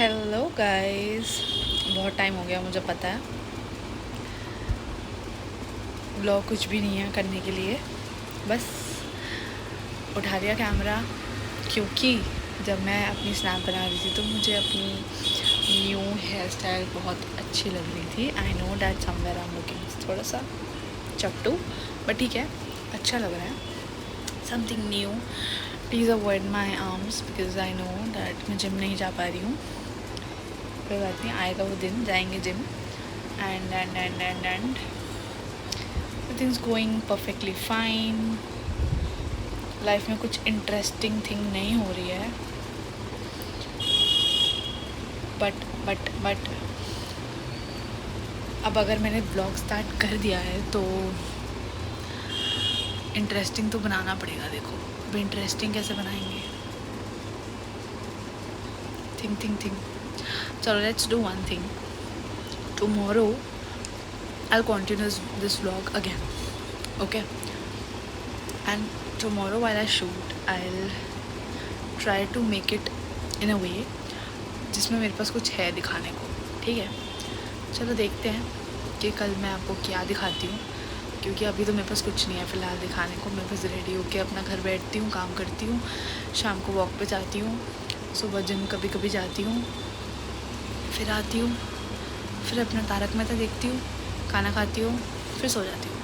Hello guys, बहुत time हो गया मुझे पता है। ब्लॉग कुछ भी नहीं है करने के लिए, बस उठा लिया कैमरा क्योंकि जब मैं अपनी स्नैप बना रही थी तो मुझे अपनी न्यू हेयर स्टाइल बहुत अच्छी लग रही थी। I know that somewhere I am looking थोड़ा सा चट्टू, बट ठीक है, अच्छा लग रहा है। Something new. Please avoid my arms because I know that मैं जिम नहीं जा पा रही हूँ। कोई बात नहीं, आएगा वो दिन, जाएंगे gym. And and and and and everything's going perfectly fine. Life में कुछ इंटरेस्टिंग थिंग नहीं हो रही है, बट अब अगर मैंने ब्लॉग स्टार्ट कर दिया है तो इंटरेस्टिंग तो बनाना पड़ेगा। देखो अब इंटरेस्टिंग कैसे बनाएंगे, थिंक। चलो let's do one thing. Tomorrow I'll continue this vlog again, okay? And tomorrow while I shoot, I'll try to make it in a way जिसमें मेरे पास कुछ है दिखाने को, ठीक है? चलो देखते हैं कि कल मैं आपको क्या दिखाती हूँ, क्योंकि अभी तो मेरे पास कुछ नहीं है फ़िलहाल दिखाने को। मैं बस रेडी होके अपना घर बैठती हूँ, काम करती हूँ, शाम को वॉक पे जाती हूँ, सुबह जिम कभी कभी जाती हूँ, फिर आती हूँ, फिर अपना तारक मेहता देखती हूँ, खाना खाती हूँ, फिर सो जाती हूँ,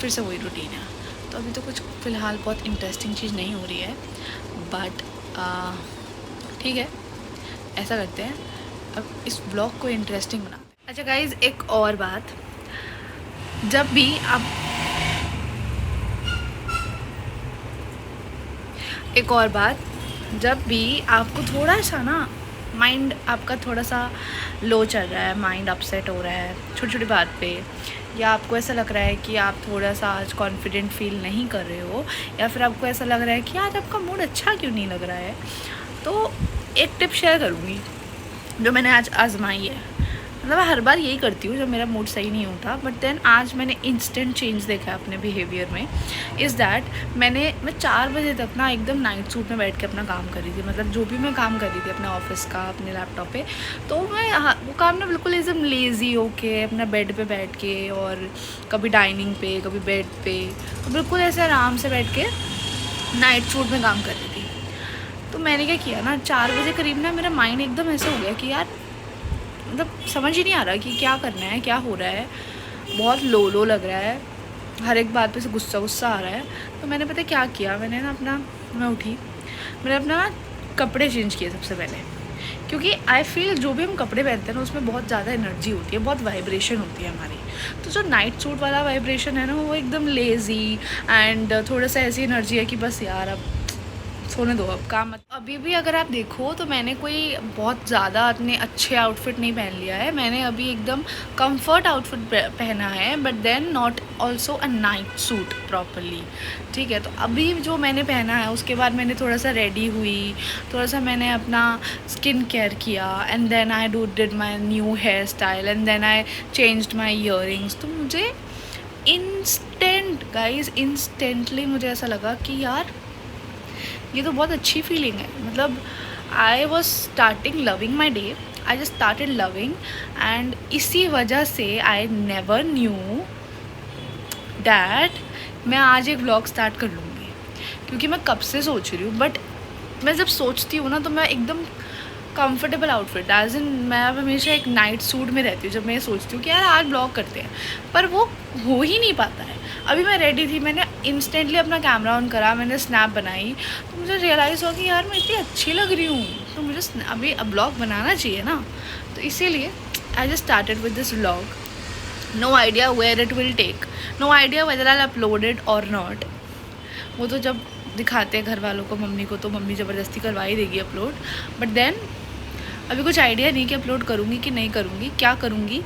फिर से वही रूटीन है। तो अभी तो कुछ फ़िलहाल बहुत इंटरेस्टिंग चीज़ नहीं हो रही है, बट ठीक है, ऐसा करते हैं, अब इस ब्लॉग को इंटरेस्टिंग बनाते हैं। अच्छा गाइज़, एक और बात, जब भी आप जब भी आपको थोड़ा सा ना माइंड आपका थोड़ा सा लो चल रहा है, माइंड अपसेट हो रहा है छोटी छोटी बात पे, या आपको ऐसा लग रहा है कि आप थोड़ा सा आज कॉन्फिडेंट फील नहीं कर रहे हो, या फिर आपको ऐसा लग रहा है कि आज आपका मूड अच्छा क्यों नहीं लग रहा है, तो एक टिप शेयर करूँगी जो मैंने आज आजमाई है। मतलब मैं हर बार यही करती हूँ जब मेरा मूड सही नहीं होता, बट देन आज मैंने इंस्टेंट चेंज देखा है अपने बिहेवियर में। इज़ दैट मैं 4 बजे तक ना एकदम नाइट सूट में बैठ के अपना काम कर रही थी। मतलब जो भी मैं काम कर रही थी अपने ऑफिस का, अपने लैपटॉप पे, तो मैं वो काम ना बिल्कुल एकदम लेज़ी होके अपना बेड पे बैठ के, और कभी डाइनिंग पे कभी बेड पे, तो बिल्कुल ऐसे आराम से बैठ के नाइट सूट में काम कर रही थी। तो मैंने क्या किया ना, 4 बजे करीब ना मेरा माइंड एकदम ऐसे हो गया कि यार मतलब समझ ही नहीं आ रहा कि क्या करना है, क्या हो रहा है, बहुत लो लग रहा है, हर एक बात पे से गुस्सा आ रहा है। तो मैंने पता क्या किया, मैं उठी, मैंने अपना कपड़े चेंज किए सबसे पहले, क्योंकि आई फील जो भी हम कपड़े पहनते हैं ना उसमें बहुत ज़्यादा एनर्जी होती है, बहुत वाइब्रेशन होती है हमारी। तो जो नाइट सूट वाला वाइब्रेशन है ना, वो एकदम लेज़ी एंड थोड़ा सा ऐसी एनर्जी है कि बस यार अब सोने दो, अब काम मत। अभी भी अगर आप देखो तो मैंने कोई बहुत ज़्यादा इतने अच्छे आउटफिट नहीं पहन लिया है, मैंने अभी एकदम कंफर्ट आउटफिट पहना है, but then not also a night suit properly, ठीक है? तो अभी जो मैंने पहना है उसके बाद मैंने थोड़ा सा रेडी हुई, थोड़ा सा मैंने अपना स्किन केयर किया, and then I did my new hair style, and then I changed my earrings. तो मुझे इंस्टेंटली मुझे ऐसा लगा कि यार ये तो बहुत अच्छी फीलिंग है। मतलब I was starting loving my day, I just started loving, and इसी वजह से आई नेवर न्यू डैट मैं आज एक व्लॉग स्टार्ट कर लूँगी, क्योंकि मैं कब से सोच रही हूँ। बट मैं जब सोचती हूँ ना तो मैं एकदम कंफर्टेबल आउटफिट, एज इन मैं अब हमेशा एक नाइट सूट में रहती हूँ जब मैं सोचती हूँ कि यार आज ब्लॉग करते हैं, पर वो हो ही नहीं पाता है। अभी मैं रेडी थी, मैंने इंस्टेंटली अपना कैमरा ऑन करा, मैंने स्नैप बनाई, तो मुझे रियलाइज़ हुआ कि यार मैं इतनी अच्छी लग रही हूँ, तो मुझे अभी अब ब्लॉग बनाना चाहिए ना। तो इसीलिए I just started with this vlog. No idea where it will take, no idea whether I upload it or not. वो तो जब दिखाते हैं घर वालों को, मम्मी को, तो मम्मी ज़बरदस्ती करवा ही देगी अपलोड, बट देन अभी कुछ आइडिया नहीं कि अपलोड करूँगी कि नहीं करूँगी, क्या करूँगी,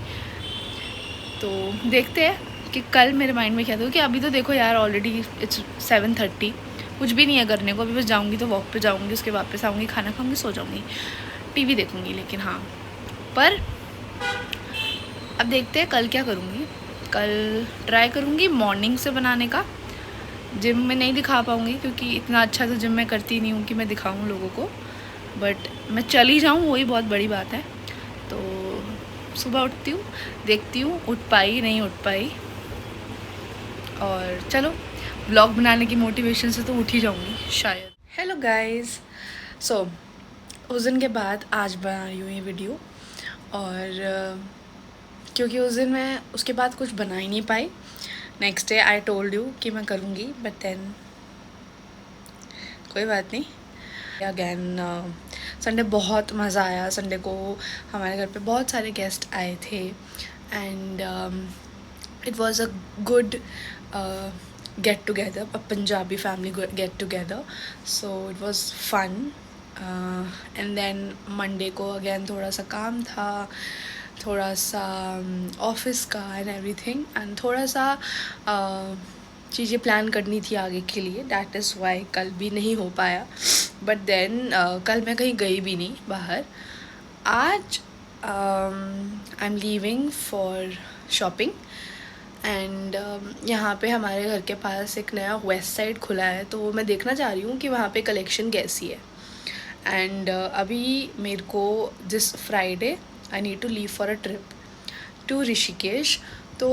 तो देखते हैं कि कल मेरे माइंड में क्या था। कि अभी तो देखो यार ऑलरेडी इट्स 7:30, कुछ भी नहीं है करने को। अभी बस जाऊँगी तो वॉक पे जाऊँगी, उसके वापस आऊँगी, खाना खाऊँगी, सो जाऊँगी, टीवी देखूँगी। लेकिन हाँ, पर अब देखते हैं कल क्या करूँगी। कल ट्राई करूँगी मॉर्निंग से बनाने का। जिम में नहीं दिखा पाऊँगी क्योंकि इतना अच्छा तो जिम में करती नहीं हूँ कि मैं दिखाऊँ लोगों को, बट मैं चली जाऊँ वही बहुत बड़ी बात है। तो सुबह उठती हूँ, देखती हूँ उठ पाई नहीं उठ पाई, और चलो व्लॉग बनाने की मोटिवेशन से तो उठ ही जाऊँगी शायद। हेलो गाइस, सो उस दिन के बाद आज बना रही हूँ ये वीडियो। और क्योंकि उस दिन मैं उसके बाद कुछ बना ही नहीं पाई। Next day I told you कि मैं करूँगी, बट देन कोई बात नहीं। अगैन संडे बहुत मज़ा आया। संडे को हमारे घर पे बहुत सारे गेस्ट आए थे and it was a good get together, a Punjabi family get together, so it was fun. And then Monday को अगैन थोड़ा सा काम था, थोड़ा सा ऑफिस का एंड एवरीथिंग, एंड थोड़ा सा चीज़ें प्लान करनी थी आगे के लिए, डैट इज़ वाई कल भी नहीं हो पाया। बट देन कल मैं कहीं गई भी नहीं बाहर। आज I am leaving for shopping and यहाँ पे हमारे घर के पास एक नया वेस्ट साइड खुला है, तो मैं देखना चाह रही हूँ कि वहाँ पे कलेक्शन कैसी है। एंड अभी मेरे को this Friday I need to leave for a trip to Rishikesh. तो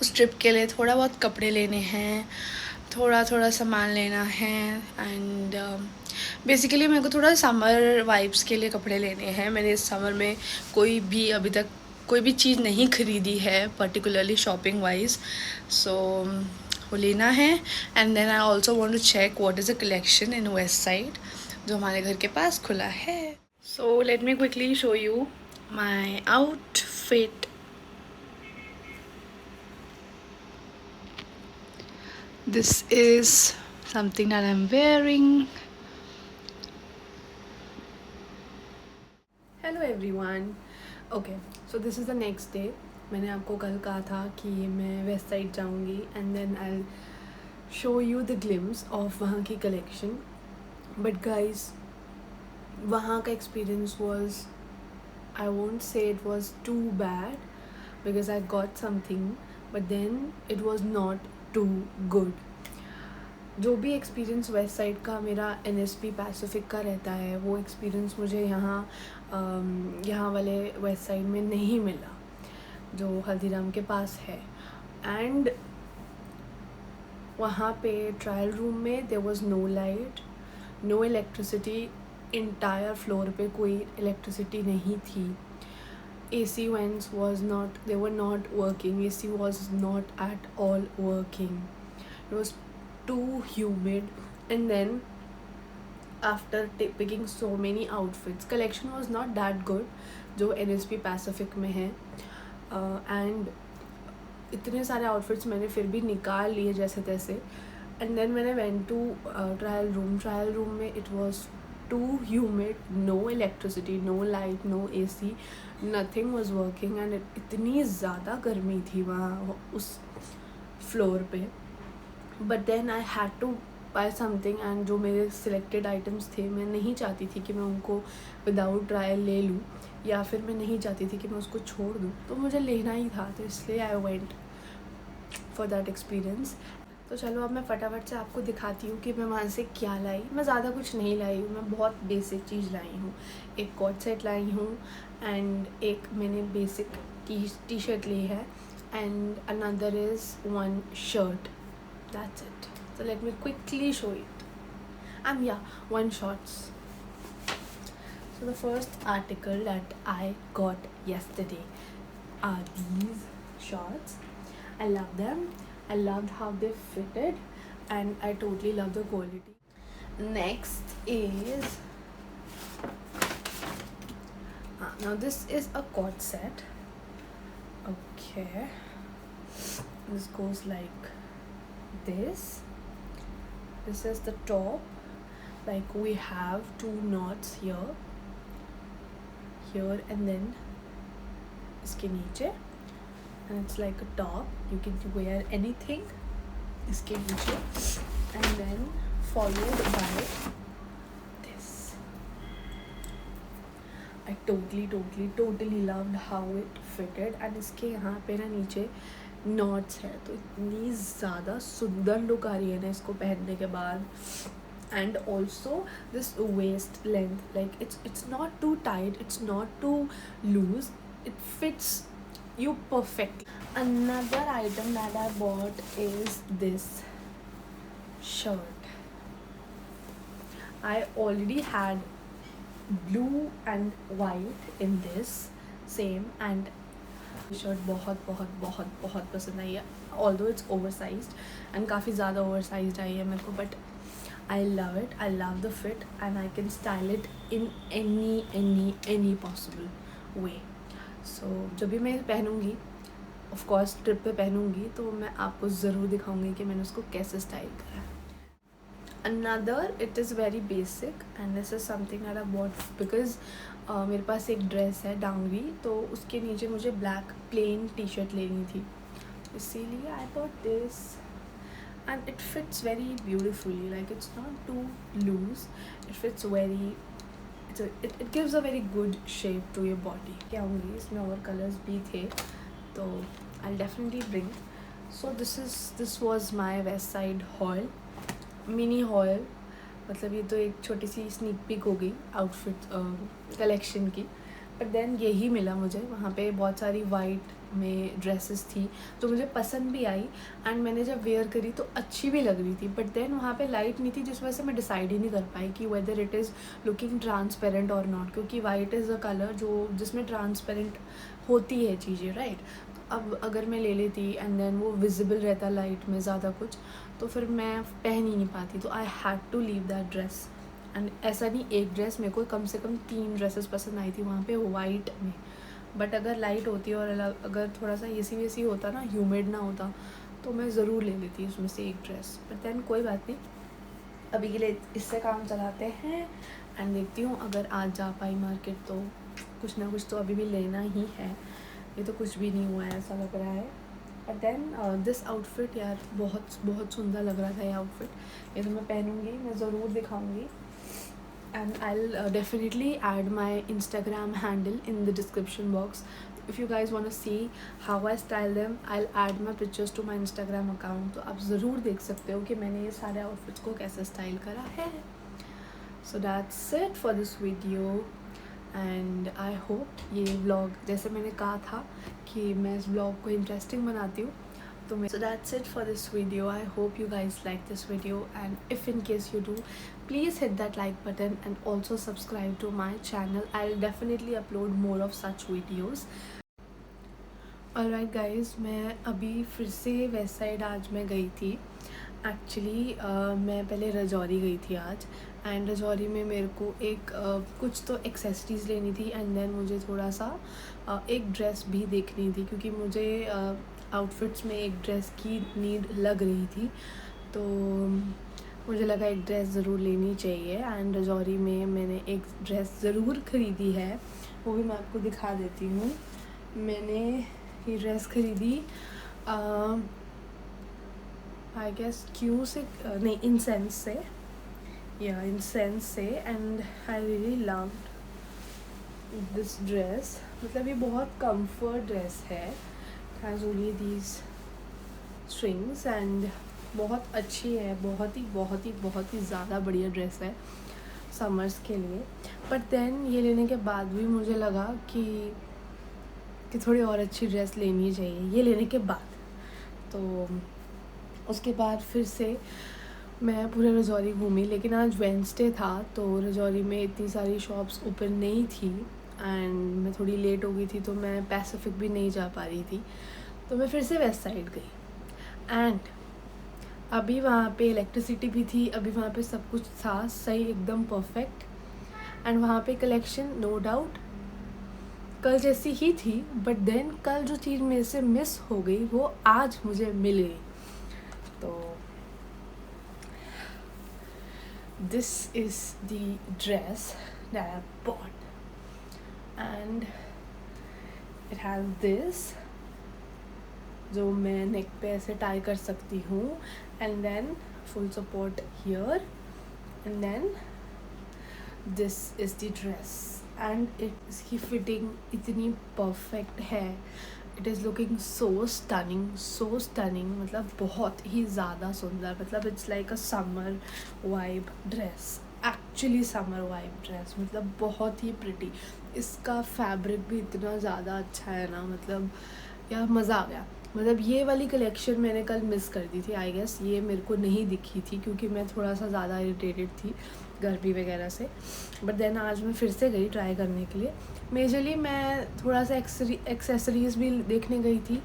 उस ट्रिप के लिए थोड़ा बहुत कपड़े लेने हैं, थोड़ा थोड़ा सामान लेना है, एंड बेसिकली मेरे को थोड़ा समर वाइब्स के लिए कपड़े लेने हैं। मैंने इस समर में कोई भी अभी तक कोई भी चीज़ नहीं खरीदी है पर्टिकुलरली शॉपिंग वाइज, सो वो लेना है। And then I also want to check what is a collection in Westside जो हमारे घर के पास खुला है। So let me quickly show you my outfit. This is something that I'm wearing. Hello everyone. Okay, so this is the next day. मैंने आपको कल कहा था कि मैं वेस्ट साइड जाऊंगी and then I show you the glimpse of वहाँ की कलेक्शन। बट गाइस, वहाँ का experience was, I won't say it was too bad because I got something, but then it was not too good. जो भी experience west side का मेरा NSP Pacific का रहता है, वो एक्सपीरियंस मुझे यहाँ वाले वेस्ट साइड में नहीं मिला जो हल्दीराम के पास है। एंड वहाँ पे ट्रायल रूम में there was no light, no electricity, entire floor पे कोई इलेक्ट्रिसिटी नहीं थी। AC vents was not, they were not working, AC was not at all working, it was too humid. And then after picking so many outfits, collection was not that good जो NSP Pacific में है, and इतने सारे outfits मैंने फिर भी निकाल लिए जैसे तैसे। एंड देन मैंने वेंट टू ट्रायल रूम में it was too humid, no electricity, no light, no AC, nothing was working, and इतनी ज़्यादा गर्मी थी वहाँ उस फ्लोर पे। But then I had to buy something, and जो मेरे सिलेक्टेड आइटम्स थे, मैं नहीं चाहती थी कि मैं उनको विदाउट ट्रायल ले लूँ, या फिर मैं नहीं चाहती थी कि मैं उसको छोड़ दूँ, तो मुझे लेना ही था, तो इसलिए I went for that experience. तो चलो अब मैं फटाफट से आपको दिखाती हूँ कि मैं वहाँ से क्या लाई। मैं ज़्यादा कुछ नहीं लाई हूँ, मैं बहुत बेसिक चीज़ लाई हूँ। एक कॉट सेट लाई हूँ एंड एक मैंने बेसिक टी शर्ट ली है, and another is one shirt, that's it. So let me quickly show it. And yeah, one shorts. So the first article that I got yesterday are these shorts. I love them. I loved how they fitted, and I totally love the quality. Next is now this is a cord set. Okay, this goes like this. This is the top, like we have two knots here and then iske niche, and it's like a top, you can wear anything iske niche, and then followed by this. I totally loved how it fitted, and iske यहाँ पे ना नीचे knots है, तो इतनी ज़्यादा सुंदर look आ रही है ना इसको पहनने के बाद। And also this waist length, like it's not too tight, it's not too loose, it fits you perfectly. Another item that I bought is this shirt. I already had blue and white in this same, and shirt बहुत बहुत बहुत बहुत पसंद आई है. Although it's over sized and काफ़ी ज़्यादा over sized आई है मेरे को, but I love it. I love the fit and I can style it in any possible way. So जब भी मैं पहनूँगी, of course ट्रिप पे पहनूँगी, तो मैं आपको ज़रूर दिखाऊँगी कि मैंने उसको कैसे स्टाइल करा है. Another, it is very basic and this is something that I bought because मेरे पास एक ड्रेस है डांगरी, तो उसके नीचे मुझे ब्लैक प्लेन टी शर्ट लेनी थी, इसीलिए I bought this. And it fits very beautifully, like it's not too loose, it fits very, it gives a very good shape to your body. क्या होंगी इसमें और कलर्स भी थे, तो I'll definitely bring. So this was my West Side haul, mini haul. मतलब ये तो एक छोटी सी स्नीक पिक हो गई आउटफिट कलेक्शन की, बट देन यही मिला मुझे. वहाँ पे बहुत सारी वाइट में ड्रेसेस थी जो मुझे पसंद भी आई, एंड मैंने जब वेयर करी तो अच्छी भी लग रही थी, बट देन वहाँ पे लाइट नहीं थी, जिस वजह से मैं डिसाइड ही नहीं कर पाई कि whether it is looking transparent और नॉट, क्योंकि वाइट इज़ अ कलर जो जिसमें ट्रांसपेरेंट होती है चीज़ें, राइट. अब अगर मैं ले लेती एंड देन वो विजिबल रहता लाइट में ज़्यादा कुछ, तो फिर मैं पहन ही नहीं पाती, तो I had to leave that dress. And ऐसा नहीं एक ड्रेस, मेरे को कम से कम 3 ड्रेसेस पसंद आई थी वहाँ पे वाइट में, बट अगर लाइट होती और अगर थोड़ा सा एसी वेसी होता ना, ह्यूमिड ना होता, तो मैं ज़रूर ले लेती उसमें से एक ड्रेस. बट देन कोई बात नहीं, अभी के लिए इससे काम चलाते हैं एंड देखती हूँ अगर आज जा पाई मार्केट तो कुछ ना कुछ तो अभी भी लेना ही है. ये तो कुछ भी नहीं हुआ है ऐसा लग रहा है. बट देन दिस आउटफिट यार बहुत बहुत सुंदर लग रहा था ये आउटफिट. ये तो मैं पहनूँगी, मैं ज़रूर दिखाऊँगी. And I'll definitely add my Instagram handle in the description box. If you guys want to see how I style them, I'll add my pictures to my Instagram account. तो आप ज़रूर देख सकते हो कि मैंने ये सारे outfits को कैसे style करा है. So that's it for this video. And I hope ये vlog, जैसे मैंने कहा था कि मैं इस vlog को interesting बनाती हूँ, so that's it for this video. I hope you guys like this video, and if in case you do, please hit that like button and also subscribe to my channel. I'll definitely upload more of such videos. Alright guys, मैं अभी फिर से west side आज मैं गई थी. Actually मैं पहले रजौरी गई थी आज, एंड रजौरी में मेरे को एक कुछ तो एक्सेसरीज़ लेनी थी, एंड देन मुझे थोड़ा सा एक ड्रेस भी देखनी थी, क्योंकि मुझे आउटफिट्स में एक ड्रेस की नीड लग रही थी, तो मुझे लगा एक ड्रेस ज़रूर लेनी चाहिए. एंड रजौरी में मैंने एक ड्रेस ज़रूर ख़रीदी है, वो भी मैं आपको दिखा देती हूँ. मैंने ये ड्रेस ख़रीदी आई गेस क्यू से नहीं इंसेंस से, या इंसेंस से, and I really love this dress. मतलब ये बहुत कंफर्ट ड्रेस है, has only these strings and बहुत अच्छी है, बहुत ही ज़्यादा बढ़िया ड्रेस है समर्स के लिए. बट देन ये लेने के बाद भी मुझे लगा कि थोड़ी और अच्छी ड्रेस लेनी चाहिए ये लेने के बाद. तो उसके बाद फिर से मैं पूरे रजौरी घूमी, लेकिन आज वेडनेसडे था तो रजौरी में इतनी सारी शॉप्स ओपन नहीं थी, एंड मैं थोड़ी लेट हो गई थी, तो मैं पैसिफिक भी नहीं जा पा रही थी, तो मैं फिर से वेस्ट साइड गई. एंड अभी वहाँ पे इलेक्ट्रिसिटी भी थी, अभी वहाँ पे सब कुछ था सही, एकदम परफेक्ट. एंड वहाँ पे कलेक्शन नो डाउट कल जैसी ही थी, बट देन कल जो चीज़ मेरे से मिस हो गई वो आज मुझे मिल गई. तो this is the dress that I bought, and it has this, जो मैं नेक पे ऐसे टाई कर सकती हूँ, and then full support here, and then this is the dress. And इसकी फिटिंग इतनी परफेक्ट है, it is looking so stunning, मतलब बहुत ही ज़्यादा सुंदर, मतलब it's like a summer vibe dress, actually summer vibe dress, मतलब बहुत ही प्रिटी। इसका फैब्रिक भी इतना ज़्यादा अच्छा है ना, मतलब यार मज़ा आ गया। मतलब ये वाली कलेक्शन मैंने कल मिस कर दी थी, आई गेस ये मेरे को नहीं दिखी थी क्योंकि मैं थोड़ा सा ज़्यादा इरिटेटेड थी गर्मी वगैरह से। बट देन आज मैं फिर से गई ट्राई करने के लिए। मेजरली मैं थोड़ा सा एक्सेसरीज़ भी देखने गई थी,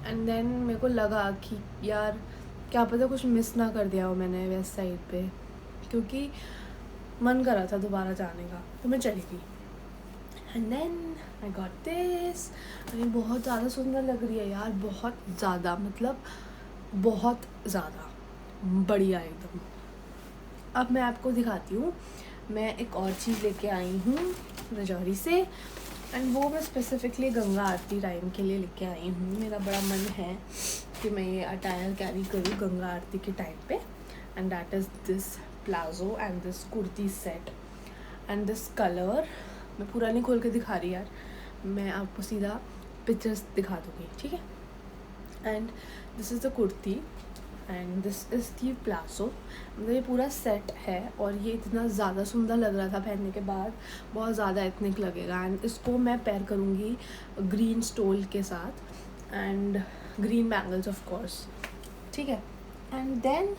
एंड देन मेरे को लगा कि यार क्या पता कुछ मिस ना कर दिया हो मैंने वेस्ट साइड पे, क्योंकि मन कर रहा था दोबारा जाने का, तो मैं चली गई। And then I got this, ये बहुत ज़्यादा सुंदर लग रही है यार, बहुत ज़्यादा, मतलब बहुत ज़्यादा बढ़िया एकदम। अब मैं आपको दिखाती हूँ, मैं एक और चीज़ लेके आई हूँ रजौरी से, एंड वो मैं स्पेसिफिकली गंगा आरती टाइम के लिए लेके आई हूँ। मेरा बड़ा मन है कि मैं ये अटायर कैरी करूँ गंगा आरती के टाइम पे, and that is this palazzo and this kurti set and this colour. मैं पूरा नहीं खोल के दिखा रही यार, मैं आपको सीधा पिक्चर्स दिखा दूँगी, ठीक है। And this is the kurti and this is the palazzo, मतलब ये पूरा सेट है, और ये इतना ज़्यादा सुंदर लग रहा था पहनने के बाद, बहुत ज़्यादा एथनिक लगेगा। एंड इसको मैं पेयर करूँगी ग्रीन स्टोल के साथ and green bangles of course, ठीक है। एंड देन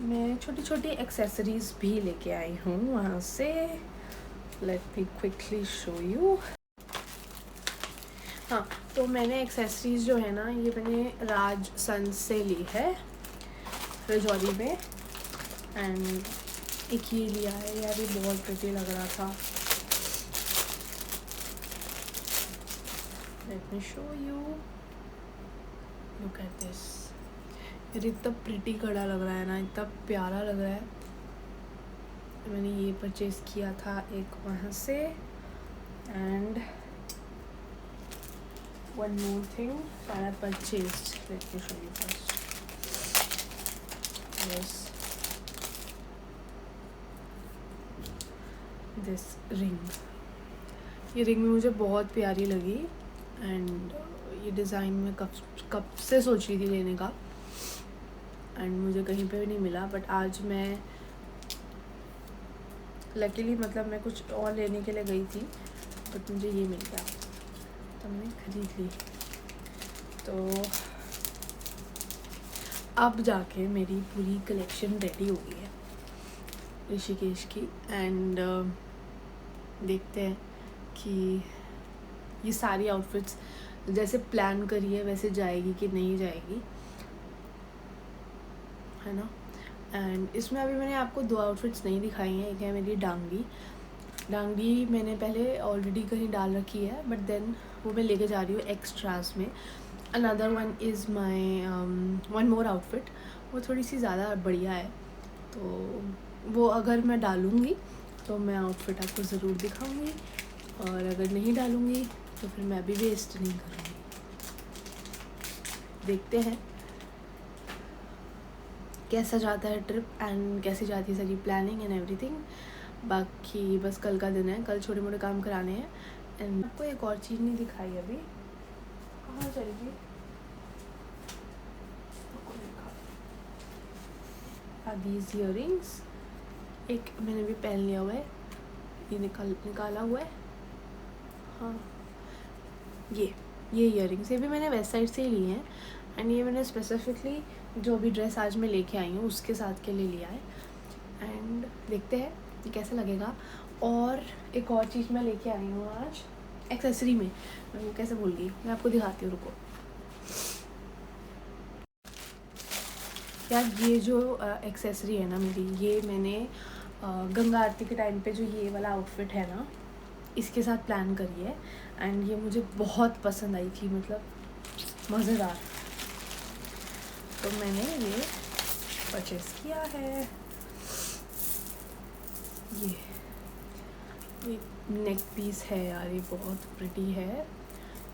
मैं छोटी छोटी एक्सेसरीज़ भी लेके आई हूँ वहाँ से, late me quickly show you. हाँ, तो मैंने एक्सेसरीज़ जो है ना, ये मैंने राज सन से ली है रजौरी में, एंड एक ये लिया है यार, ये बहुत प्रिटी लग रहा था। Let me show you, look at this, यार इतना प्रिटी कड़ा लग रहा है ना, इतना प्यारा लग रहा है। मैंने ये परचेज़ किया था एक वहाँ से, and one more thing that I purchased, let me show you first. Yes, this ring, ये रिंग मुझे बहुत प्यारी लगी, एंड ये डिज़ाइन में कब से सोच रही थी लेने का, एंड मुझे कहीं पे भी नहीं मिला। बट आज मैं लकीली, मतलब मैं कुछ और लेने के लिए गई थी, बट मुझे ये मिल गया, तो मैंने खरीद ली। तो अब जाके मेरी पूरी कलेक्शन रेडी हो गई है ऋषिकेश की, एंड देखते हैं कि ये सारी आउटफिट्स जैसे प्लान करी है वैसे जाएगी कि नहीं जाएगी, है ना। एंड इसमें अभी मैंने आपको 2 आउटफिट्स नहीं दिखाई हैं। एक है मेरी डांगी मैंने पहले ऑलरेडी कहीं डाल रखी है, बट देन वो मैं लेके जा रही हूँ एक्स्ट्रास में। Another one is my one more outfit, वो थोड़ी सी ज़्यादा बढ़िया है, तो वो अगर मैं डालूँगी तो मैं आउटफिट आपको ज़रूर दिखाऊँगी, और अगर नहीं डालूँगी तो फिर मैं अभी वेस्ट नहीं करूँगी। देखते हैं कैसा जाता है ट्रिप, एंड कैसी जाती है सारी प्लानिंग एंड एवरीथिंग। बाकी बस कल का दिन है, कल छोटे मोटे काम कराने हैं। एंड आपको एक और चीज़ नहीं दिखाई अभी, कहाँ चलेगी, दीज ईयरिंग्स, एक मैंने भी पहन लिया हुआ है, ये निकाला हुआ है, हाँ ये ईयरिंग्स, ये भी मैंने वेस्ट साइड से ही लिए हैं, एंड ये मैंने स्पेसिफिकली जो भी ड्रेस आज मैं लेके आई हूँ उसके साथ के लिए लिया है। एंड देखते हैं ये कैसा लगेगा। और एक और चीज़ मैं लेके आई हूँ आज एक्सेसरी में, मैं वो कैसे भूल गई, मैं आपको दिखाती हूँ, रुको। यार ये जो एक्सेसरी है ना मेरी, ये मैंने गंगा आरती के टाइम पे जो ये वाला आउटफिट है ना, इसके साथ प्लान करी है, एंड ये मुझे बहुत पसंद आई थी, मतलब मज़ेदार, तो मैंने ये परचेज़ किया है। ये नेक पीस है यार, ये बहुत प्रिटी है,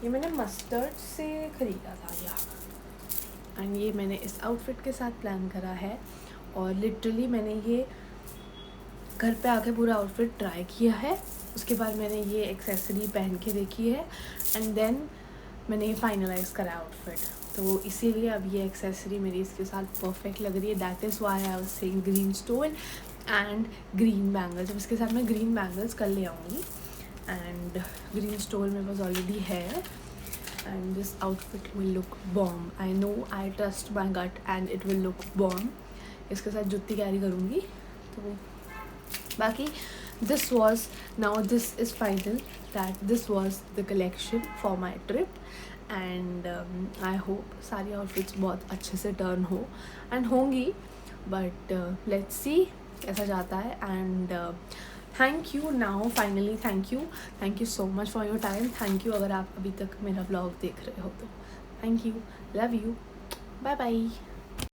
ये मैंने मस्टर्ड से ख़रीदा था यार, एंड ये मैंने इस आउटफिट के साथ प्लान करा है। और लिटरली मैंने ये घर पे आके पूरा आउटफिट ट्राई किया है, उसके बाद मैंने ये एक्सेसरी पहन के देखी है एंड देन मैंने ये फाइनलाइज करा आउटफिट। तो इसीलिए अब ये एक्सेसरी मेरी इसके साथ परफेक्ट लग रही है। That is why I was saying green stone and green bangles. अब इसके साथ मैं ग्रीन बैंगल्स कल ले आऊँगी एंड ग्रीन स्टोन मेरे पास ऑलरेडी है and this outfit will look bomb. I know, I trust my gut and it will look bomb. इसके साथ जुत्ती कैरी करूँगी। तो बाकी this was, now this is final that this was the collection for my trip and I hope सारी outfits बहुत अच्छे से turn हो and होंगी, but let's see कैसा जाता है and thank you now finally, thank you so much for your time. Thank you अगर आप अभी तक मेरा ब्लॉग देख रहे हो तो thank you, love you, bye bye.